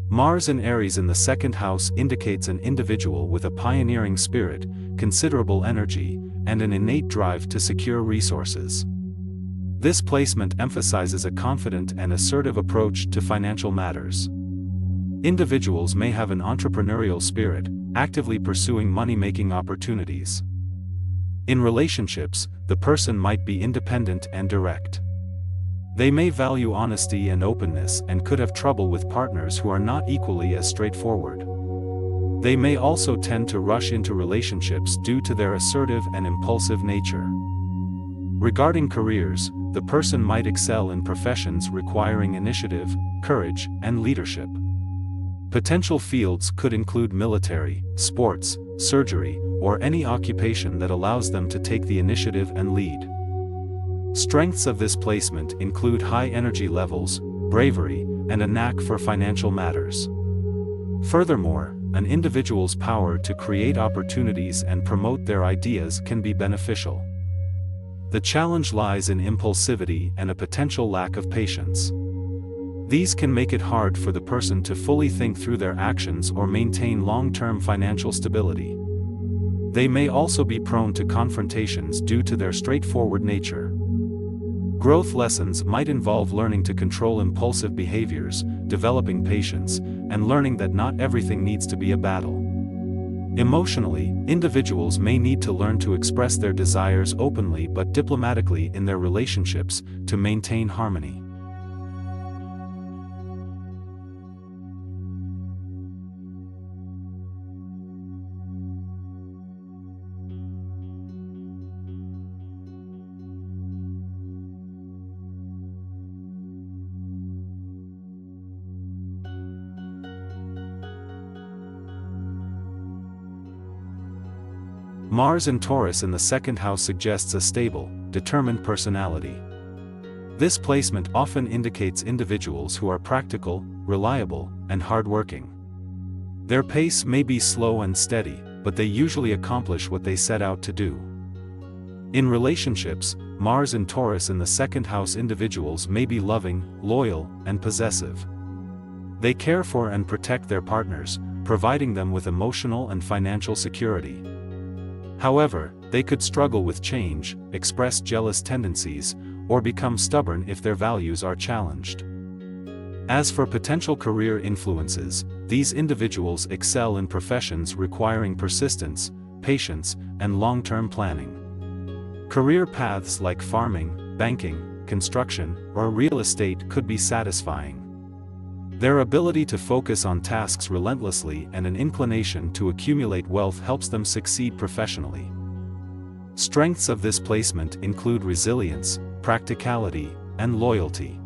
Mars in Aries in the second house indicates an individual with a pioneering spirit, considerable energy, and an innate drive to secure resources. This placement emphasizes a confident and assertive approach to financial matters. Individuals may have an entrepreneurial spirit, actively pursuing money-making opportunities. In relationships, the person might be independent and direct. They may value honesty and openness and could have trouble with partners who are not equally as straightforward. They may also tend to rush into relationships due to their assertive and impulsive nature. Regarding careers, the person might excel in professions requiring initiative, courage, and leadership. Potential fields could include military, sports, surgery, or any occupation that allows them to take the initiative and lead. Strengths of this placement include high energy levels, bravery, and a knack for financial matters. Furthermore, an individual's power to create opportunities and promote their ideas can be beneficial. The challenge lies in impulsivity and a potential lack of patience. These can make it hard for the person to fully think through their actions or maintain long-term financial stability. They may also be prone to confrontations due to their straightforward nature. Growth lessons might involve learning to control impulsive behaviors, developing patience, and learning that not everything needs to be a battle. Emotionally, individuals may need to learn to express their desires openly but diplomatically in their relationships to maintain harmony. Mars in Taurus in the second house suggests a stable, determined personality. This placement often indicates individuals who are practical, reliable, and hardworking. Their pace may be slow and steady, but they usually accomplish what they set out to do. In relationships, Mars in Taurus in the second house individuals may be loving, loyal, and possessive. They care for and protect their partners, providing them with emotional and financial security. However, they could struggle with change, express jealous tendencies, or become stubborn if their values are challenged. As for potential career influences, these individuals excel in professions requiring persistence, patience, and long-term planning. Career paths like farming, banking, construction, or real estate could be satisfying. Their ability to focus on tasks relentlessly and an inclination to accumulate wealth helps them succeed professionally. Strengths of this placement include resilience, practicality, and loyalty.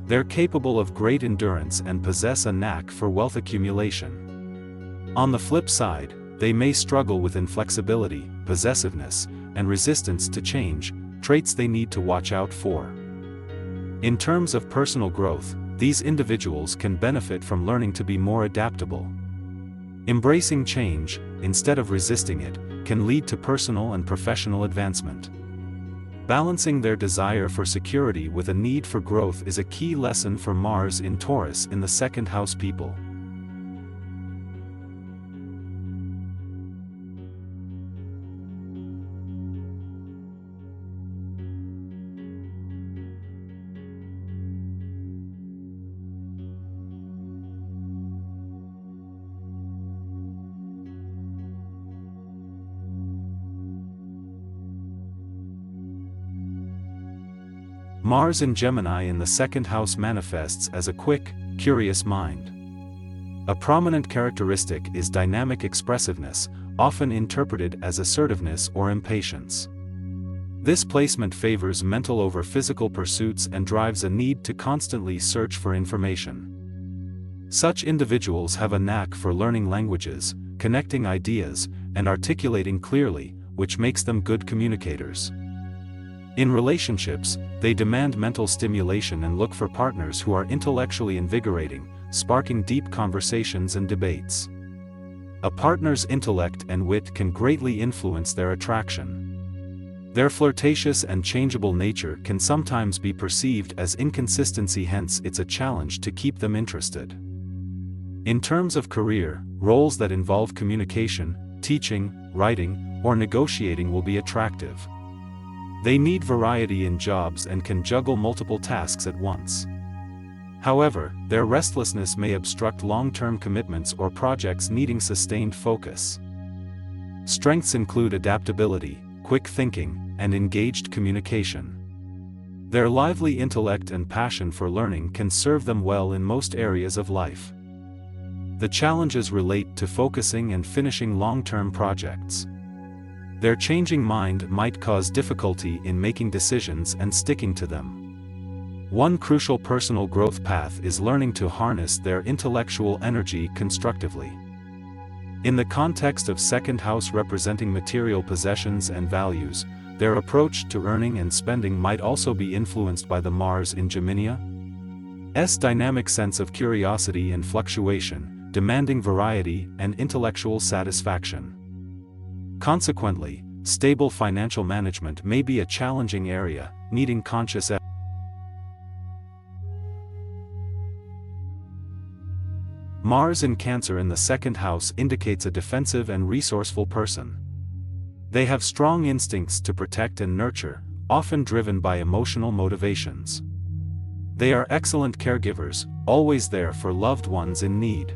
They're capable of great endurance and possess a knack for wealth accumulation. On the flip side, they may struggle with inflexibility, possessiveness, and resistance to change, traits they need to watch out for. In terms of personal growth, these individuals can benefit from learning to be more adaptable. Embracing change, instead of resisting it, can lead to personal and professional advancement. Balancing their desire for security with a need for growth is a key lesson for Mars in Taurus in the second house people. Mars in Gemini in the second house manifests as a quick, curious mind. A prominent characteristic is dynamic expressiveness, often interpreted as assertiveness or impatience. This placement favors mental over physical pursuits and drives a need to constantly search for information. Such individuals have a knack for learning languages, connecting ideas, and articulating clearly, which makes them good communicators. In relationships, they demand mental stimulation and look for partners who are intellectually invigorating, sparking deep conversations and debates. A partner's intellect and wit can greatly influence their attraction. Their flirtatious and changeable nature can sometimes be perceived as inconsistency, hence it's a challenge to keep them interested. In terms of career, roles that involve communication, teaching, writing, or negotiating will be attractive. They need variety in jobs and can juggle multiple tasks at once. However, their restlessness may obstruct long-term commitments or projects needing sustained focus. Strengths include adaptability, quick thinking, and engaged communication. Their lively intellect and passion for learning can serve them well in most areas of life. The challenges relate to focusing and finishing long-term projects. Their changing mind might cause difficulty in making decisions and sticking to them. One crucial personal growth path is learning to harness their intellectual energy constructively. In the context of second house representing material possessions and values, their approach to earning and spending might also be influenced by the Mars in Gemini's dynamic sense of curiosity and fluctuation, demanding variety and intellectual satisfaction. Consequently, stable financial management may be a challenging area, needing conscious effort. Mars in Cancer in the second house indicates a defensive and resourceful person. They have strong instincts to protect and nurture, often driven by emotional motivations. They are excellent caregivers, always there for loved ones in need.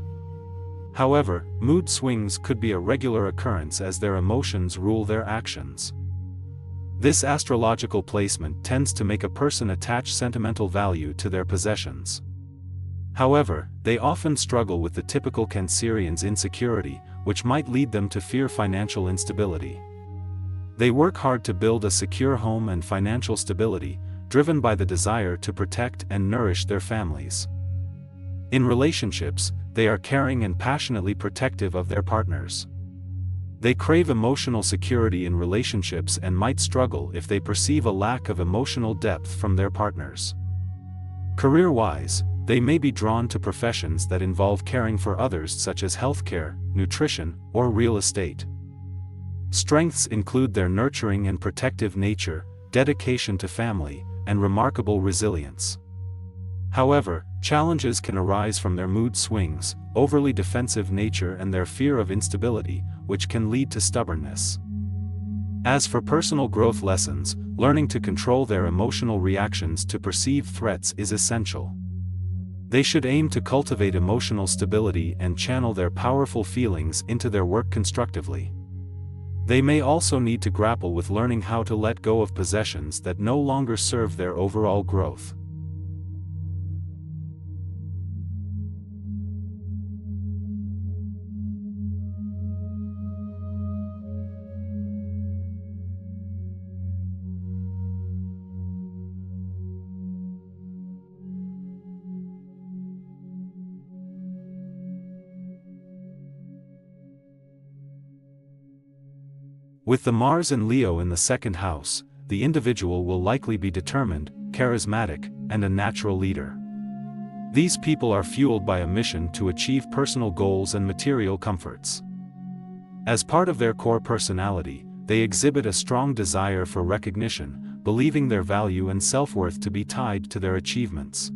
However, mood swings could be a regular occurrence as their emotions rule their actions. This astrological placement tends to make a person attach sentimental value to their possessions. However, they often struggle with the typical Cancerian's insecurity, which might lead them to fear financial instability. They work hard to build a secure home and financial stability, driven by the desire to protect and nourish their families. In relationships, they are caring and passionately protective of their partners. They crave emotional security in relationships and might struggle if they perceive a lack of emotional depth from their partners. Career-wise, they may be drawn to professions that involve caring for others such as healthcare, nutrition, or real estate. Strengths include their nurturing and protective nature, dedication to family, and remarkable resilience. However, challenges can arise from their mood swings, overly defensive nature and their fear of instability, which can lead to stubbornness. As for personal growth lessons, learning to control their emotional reactions to perceived threats is essential. They should aim to cultivate emotional stability and channel their powerful feelings into their work constructively. They may also need to grapple with learning how to let go of possessions that no longer serve their overall growth. With the Mars and Leo in the second house, the individual will likely be determined, charismatic, and a natural leader. These people are fueled by a mission to achieve personal goals and material comforts. As part of their core personality, they exhibit a strong desire for recognition, believing their value and self-worth to be tied to their achievements.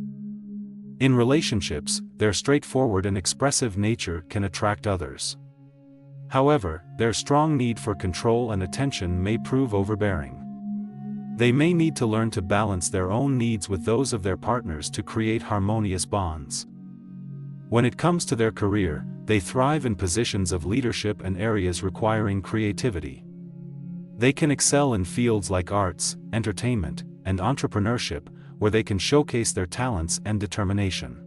In relationships, their straightforward and expressive nature can attract others. However, their strong need for control and attention may prove overbearing. They may need to learn to balance their own needs with those of their partners to create harmonious bonds. When it comes to their career, they thrive in positions of leadership and areas requiring creativity. They can excel in fields like arts, entertainment, and entrepreneurship, where they can showcase their talents and determination.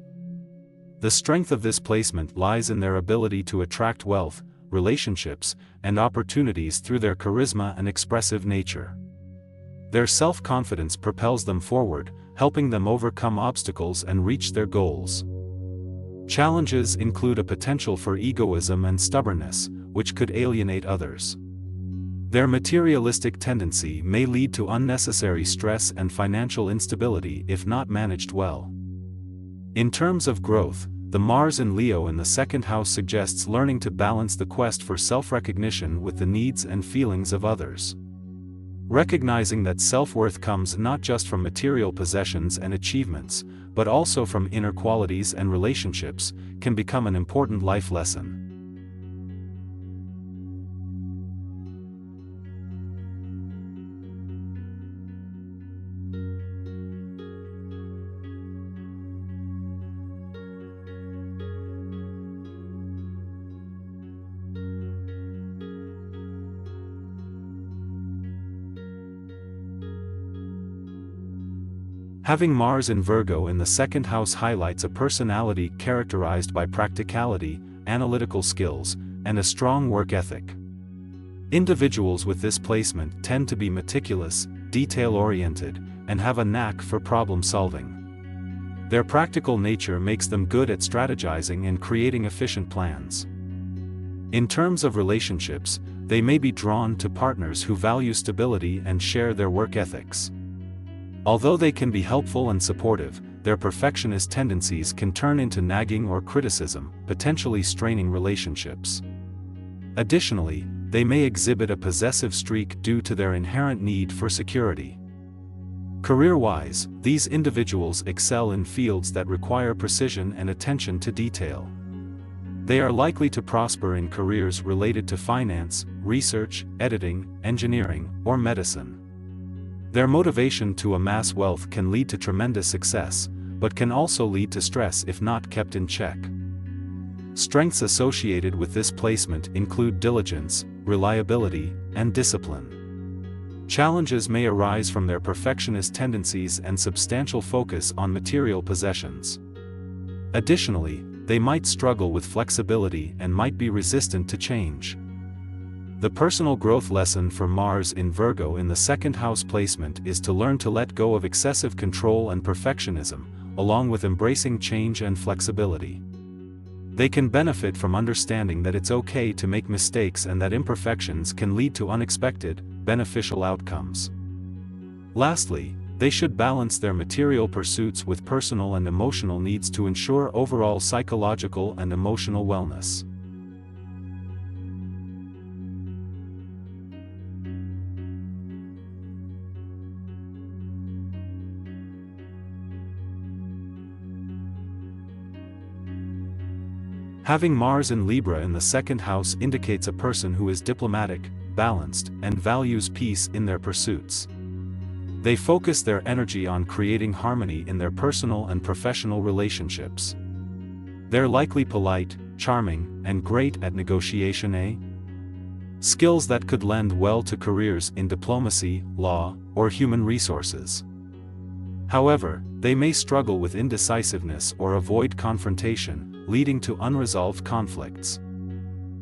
The strength of this placement lies in their ability to attract wealth, relationships, and opportunities through their charisma and expressive nature. Their self-confidence propels them forward, helping them overcome obstacles and reach their goals. Challenges include a potential for egoism and stubbornness, which could alienate others. Their materialistic tendency may lead to unnecessary stress and financial instability if not managed well. In terms of growth, the Mars in Leo in the second house suggests learning to balance the quest for self-recognition with the needs and feelings of others. Recognizing that self-worth comes not just from material possessions and achievements, but also from inner qualities and relationships, can become an important life lesson. Having Mars in Virgo in the second house highlights a personality characterized by practicality, analytical skills, and a strong work ethic. Individuals with this placement tend to be meticulous, detail-oriented, and have a knack for problem-solving. Their practical nature makes them good at strategizing and creating efficient plans. In terms of relationships, they may be drawn to partners who value stability and share their work ethics. Although they can be helpful and supportive, their perfectionist tendencies can turn into nagging or criticism, potentially straining relationships. Additionally, they may exhibit a possessive streak due to their inherent need for security. Career-wise, these individuals excel in fields that require precision and attention to detail. They are likely to prosper in careers related to finance, research, editing, engineering, or medicine. Their motivation to amass wealth can lead to tremendous success, but can also lead to stress if not kept in check. Strengths associated with this placement include diligence, reliability, and discipline. Challenges may arise from their perfectionist tendencies and substantial focus on material possessions. Additionally, they might struggle with flexibility and might be resistant to change. The personal growth lesson for Mars in Virgo in the second house placement is to learn to let go of excessive control and perfectionism, along with embracing change and flexibility. They can benefit from understanding that it's okay to make mistakes and that imperfections can lead to unexpected, beneficial outcomes. Lastly, they should balance their material pursuits with personal and emotional needs to ensure overall psychological and emotional wellness. Having Mars in Libra in the second house indicates a person who is diplomatic, balanced, and values peace in their pursuits. They focus their energy on creating harmony in their personal and professional relationships. They're likely polite, charming, and great at negotiation, skills that could lend well to careers in diplomacy, law, or human resources. However, they may struggle with indecisiveness or avoid confrontation, leading to unresolved conflicts.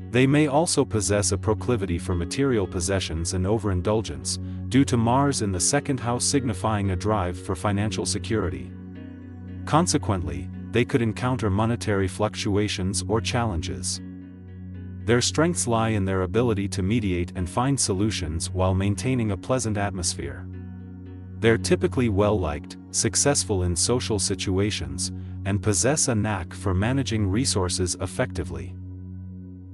They may also possess a proclivity for material possessions and overindulgence, due to Mars in the second house signifying a drive for financial security. Consequently, they could encounter monetary fluctuations or challenges. Their strengths lie in their ability to mediate and find solutions while maintaining a pleasant atmosphere. They're typically well-liked, successful in social situations, and possess a knack for managing resources effectively.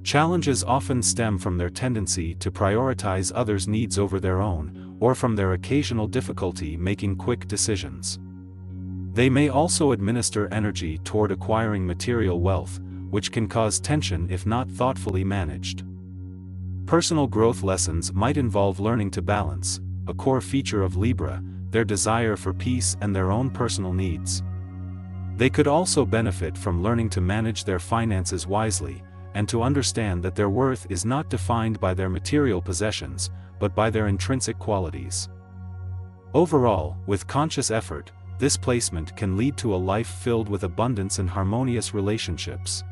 Challenges often stem from their tendency to prioritize others' needs over their own, or from their occasional difficulty making quick decisions. They may also administer energy toward acquiring material wealth, which can cause tension if not thoughtfully managed. Personal growth lessons might involve learning to balance, a core feature of Libra, their desire for peace and their own personal needs. They could also benefit from learning to manage their finances wisely, and to understand that their worth is not defined by their material possessions, but by their intrinsic qualities. Overall, with conscious effort, this placement can lead to a life filled with abundance and harmonious relationships.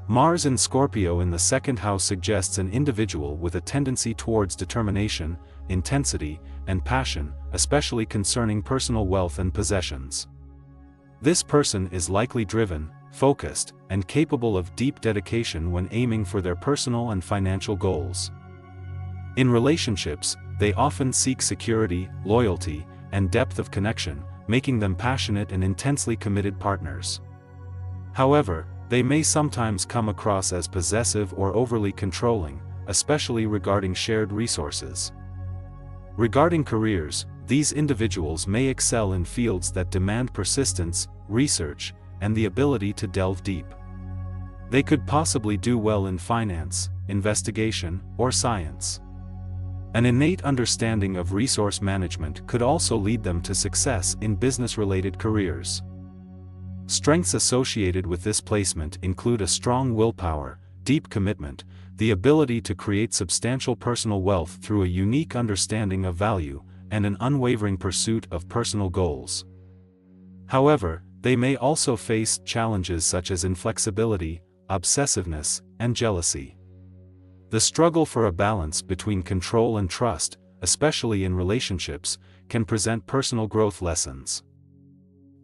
Mars in Scorpio in the second house suggests an individual with a tendency towards determination, intensity, and passion, especially concerning personal wealth and possessions. This person is likely driven, focused, and capable of deep dedication when aiming for their personal and financial goals. In relationships, they often seek security, loyalty, and depth of connection, making them passionate and intensely committed partners. However, they may sometimes come across as possessive or overly controlling, especially regarding shared resources. Regarding careers, these individuals may excel in fields that demand persistence, research, and the ability to delve deep. They could possibly do well in finance, investigation, or science. An innate understanding of resource management could also lead them to success in business-related careers. Strengths associated with this placement include a strong willpower, deep commitment, the ability to create substantial personal wealth through a unique understanding of value, and an unwavering pursuit of personal goals. However, they may also face challenges such as inflexibility, obsessiveness, and jealousy. The struggle for a balance between control and trust, especially in relationships, can present personal growth lessons.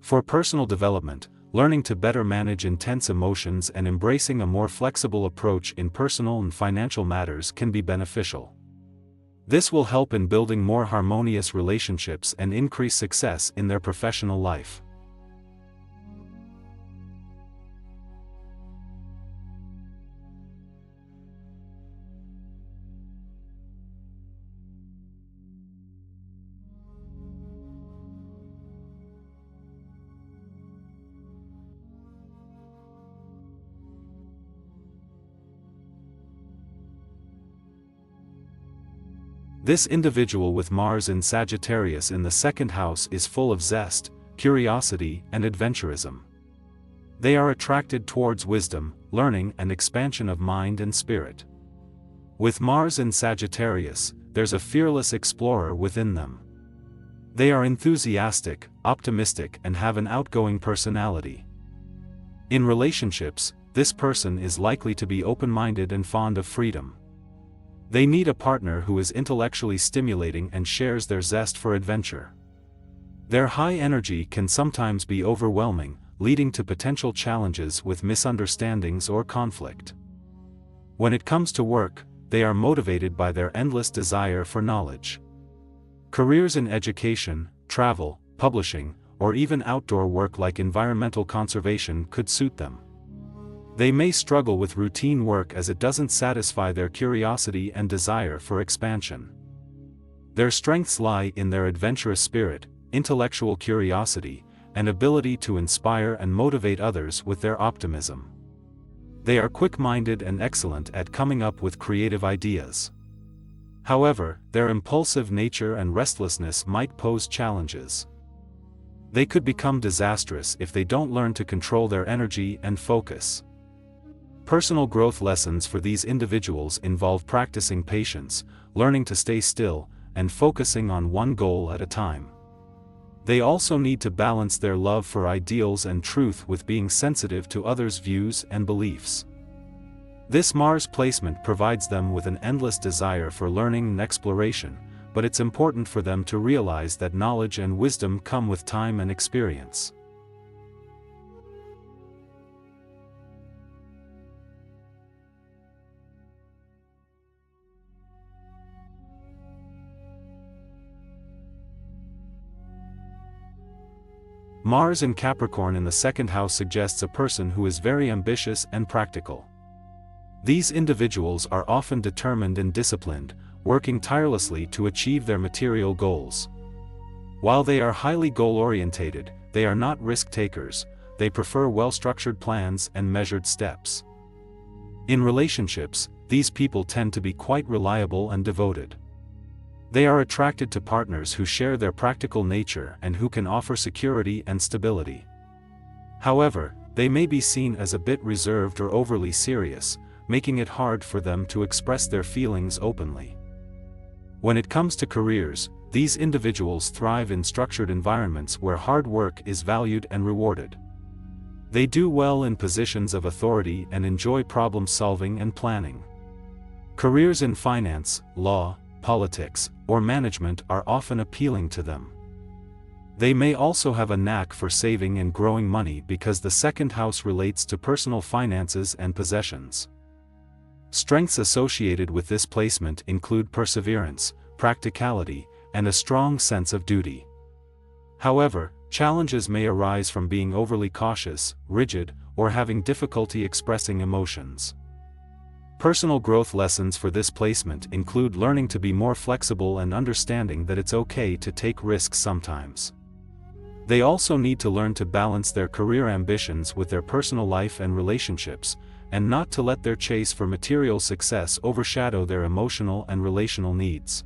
For personal development, learning to better manage intense emotions and embracing a more flexible approach in personal and financial matters can be beneficial. This will help in building more harmonious relationships and increase success in their professional life. This individual with Mars in Sagittarius in the second house is full of zest, curiosity, and adventurism. They are attracted towards wisdom, learning, and expansion of mind and spirit. With Mars in Sagittarius, there's a fearless explorer within them. They are enthusiastic, optimistic, and have an outgoing personality. In relationships, this person is likely to be open-minded and fond of freedom. They need a partner who is intellectually stimulating and shares their zest for adventure. Their high energy can sometimes be overwhelming, leading to potential challenges with misunderstandings or conflict. When it comes to work, they are motivated by their endless desire for knowledge. Careers in education, travel, publishing, or even outdoor work like environmental conservation could suit them. They may struggle with routine work as it doesn't satisfy their curiosity and desire for expansion. Their strengths lie in their adventurous spirit, intellectual curiosity, and ability to inspire and motivate others with their optimism. They are quick-minded and excellent at coming up with creative ideas. However, their impulsive nature and restlessness might pose challenges. They could become disastrous if they don't learn to control their energy and focus. Personal growth lessons for these individuals involve practicing patience, learning to stay still, and focusing on one goal at a time. They also need to balance their love for ideals and truth with being sensitive to others' views and beliefs. This Mars placement provides them with an endless desire for learning and exploration, but it's important for them to realize that knowledge and wisdom come with time and experience. Mars in Capricorn in the second house suggests a person who is very ambitious and practical. These individuals are often determined and disciplined, working tirelessly to achieve their material goals. While they are highly goal-orientated, they are not risk-takers. They prefer well-structured plans and measured steps. In relationships, these people tend to be quite reliable and devoted. They are attracted to partners who share their practical nature and who can offer security and stability. However, they may be seen as a bit reserved or overly serious, making it hard for them to express their feelings openly. When it comes to careers, these individuals thrive in structured environments where hard work is valued and rewarded. They do well in positions of authority and enjoy problem-solving and planning. Careers in finance, law, politics, or management are often appealing to them. They may also have a knack for saving and growing money because the second house relates to personal finances and possessions. Strengths associated with this placement include perseverance, practicality, and a strong sense of duty. However, challenges may arise from being overly cautious, rigid, or having difficulty expressing emotions. Personal growth lessons for this placement include learning to be more flexible and understanding that it's okay to take risks sometimes. They also need to learn to balance their career ambitions with their personal life and relationships, and not to let their chase for material success overshadow their emotional and relational needs.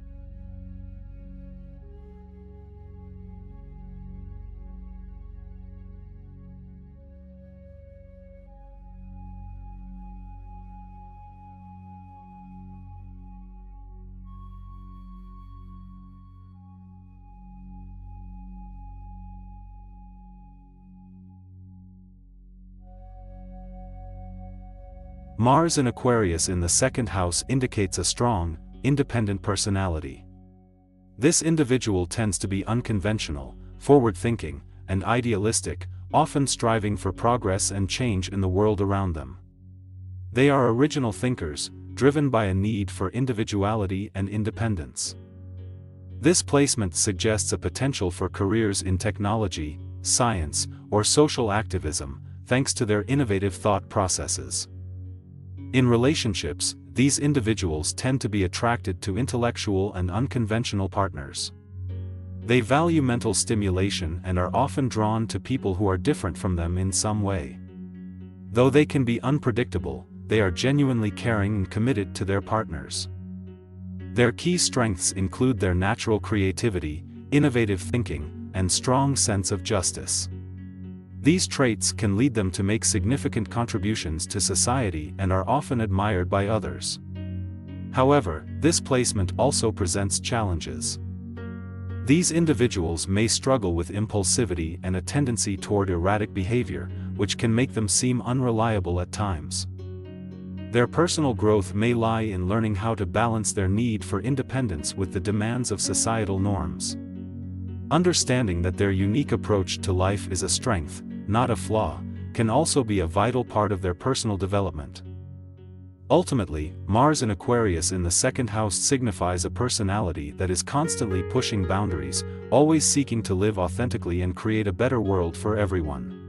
Mars in Aquarius in the second house indicates a strong, independent personality. This individual tends to be unconventional, forward-thinking, and idealistic, often striving for progress and change in the world around them. They are original thinkers, driven by a need for individuality and independence. This placement suggests a potential for careers in technology, science, or social activism, thanks to their innovative thought processes. In relationships, these individuals tend to be attracted to intellectual and unconventional partners. They value mental stimulation and are often drawn to people who are different from them in some way. Though they can be unpredictable, they are genuinely caring and committed to their partners. Their key strengths include their natural creativity, innovative thinking, and strong sense of justice. These traits can lead them to make significant contributions to society and are often admired by others. However, this placement also presents challenges. These individuals may struggle with impulsivity and a tendency toward erratic behavior, which can make them seem unreliable at times. Their personal growth may lie in learning how to balance their need for independence with the demands of societal norms. Understanding that their unique approach to life is a strength, not a flaw, can also be a vital part of their personal development. Ultimately, Mars in Aquarius in the second house signifies a personality that is constantly pushing boundaries, always seeking to live authentically and create a better world for everyone.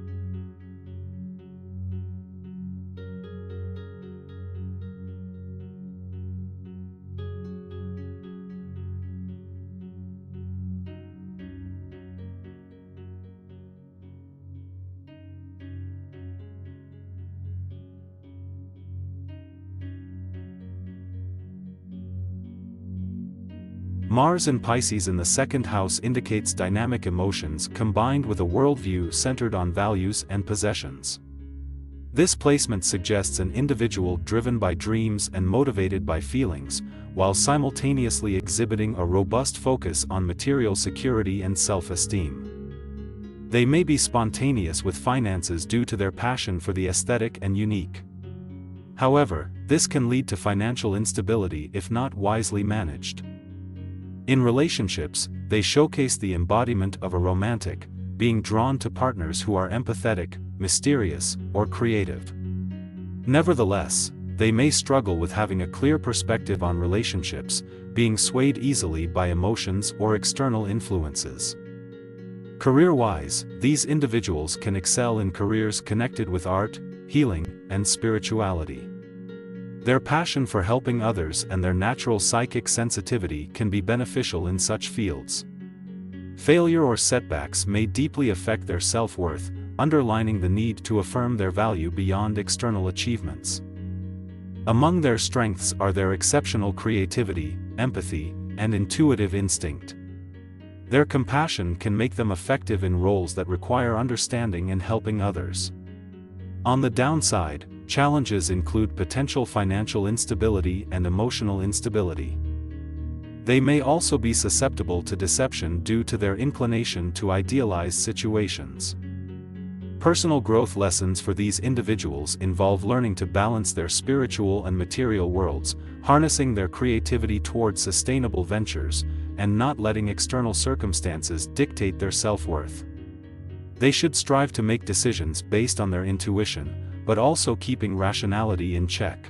Mars in Pisces in the second house indicates dynamic emotions combined with a worldview centered on values and possessions. This placement suggests an individual driven by dreams and motivated by feelings, while simultaneously exhibiting a robust focus on material security and self-esteem. They may be spontaneous with finances due to their passion for the aesthetic and unique. However, this can lead to financial instability if not wisely managed. In relationships, they showcase the embodiment of a romantic, being drawn to partners who are empathetic, mysterious, or creative. Nevertheless, they may struggle with having a clear perspective on relationships, being swayed easily by emotions or external influences. Career-wise, these individuals can excel in careers connected with art, healing, and spirituality. Their passion for helping others and their natural psychic sensitivity can be beneficial in such fields. Failure or setbacks may deeply affect their self-worth, underlining the need to affirm their value beyond external achievements. Among their strengths are their exceptional creativity, empathy, and intuitive instinct. Their compassion can make them effective in roles that require understanding and helping others. On the downside, challenges include potential financial instability and emotional instability. They may also be susceptible to deception due to their inclination to idealize situations. Personal growth lessons for these individuals involve learning to balance their spiritual and material worlds, harnessing their creativity toward sustainable ventures, and not letting external circumstances dictate their self-worth. They should strive to make decisions based on their intuition, but also keeping rationality in check.